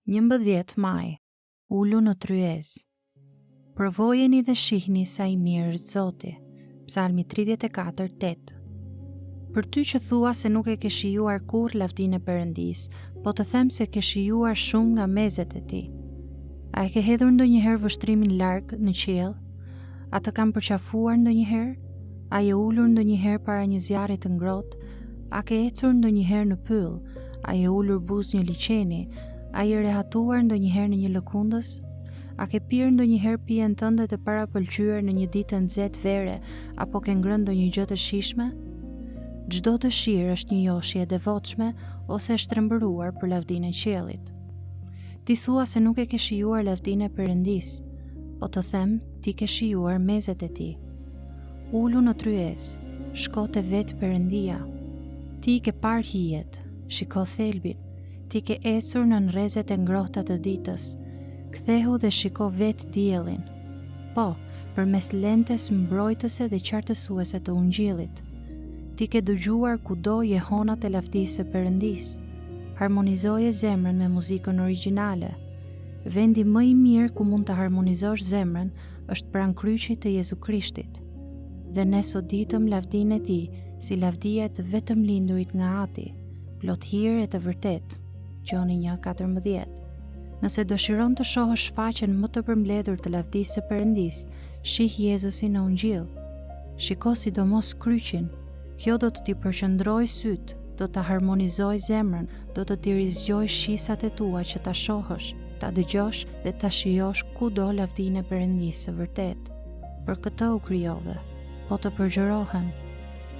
11 maj, ulu në tryezë. Provojeni dhe shihni sa I mirë është Zoti. Psalmi 34:8. Për ty që thua se nuk e ke shijuar kurrë lavdinë e Perëndisë, po të them se ke shijuar shumë nga mezet e tij. A e ke hedhur ndonjëherë vështrimin larg në qiell? A të kanë përqafuar ndonjëherë? A je ulur ndonjëherë para një zjarri të ngrohtë? A ke ecur ndonjëherë në pyll? A je ulur buzë një liçeni? A je rehatuar ndonjëherë në një lëkundës? A ke pirë ndonjëherë pijen tënde të parapëlqyer në një ditë të nxehtë vere, apo ke ngrënë ndonjë gjë të shijshme? Çdo dëshirë është një joshje e devotshme ose e shtrembëruar për lavdinë e qiellit. Ti thua se nuk e ke shijuar lavdinë e Perëndisë, po të them, ti ke shijuar mezet e tij. Ulu në tryezë, shko te vetë Perëndia. Ti ke parë hijet, shiko thelbin. Ti ke ecur në rrezet e ngrohta të ditës. Kthehu dhe shiko vetë diellin. Po, përmes lentes mbrojtëse dhe qartësuese të ungjillit. Ti ke dëgjuar kudo jehonat e lavdisë së Perëndisë. Harmonizoje zemrën me muzikën origjinale. Vendi më I mirë ku mund të harmonizosh zemrën është pranë kryqit të Jezu Krishtit. Dhe ne soditëm lavdinë e tij si lavdia e të vetëm lindurit nga Ati, plot hir e të vërtetë. Gjoni 1:14. Nëse dëshiron të shohësh shfaqjen më të përmbledhur të lavdisë së Perëndisë, shih Jezusin në Ungjill. Shiko sidomos kryqin. Kjo do të t'i përqendrojë syt, do ta harmonizojë zemrën, do të t'i rizgjojë shisat e tua që ta shohësh, ta dëgjosh dhe ta shijosh kudo lavdinë e Perëndisë së vërtetë. Për këtë u krijove, po të përgjërohem.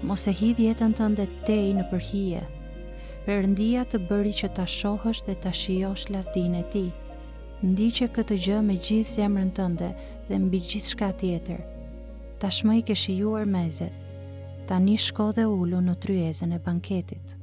Mos e hidh jetën tënde tej në përhije. Perëndia të bëri që ta shohësh dhe ta shijosh lavdinë e tij. Ndiqe këtë gjë me gjithë zemrën tënde dhe mbi gjithçka tjetër. Tashmë I ke shijuar mezet. Tani shko dhe ulu në tryezën e banketit.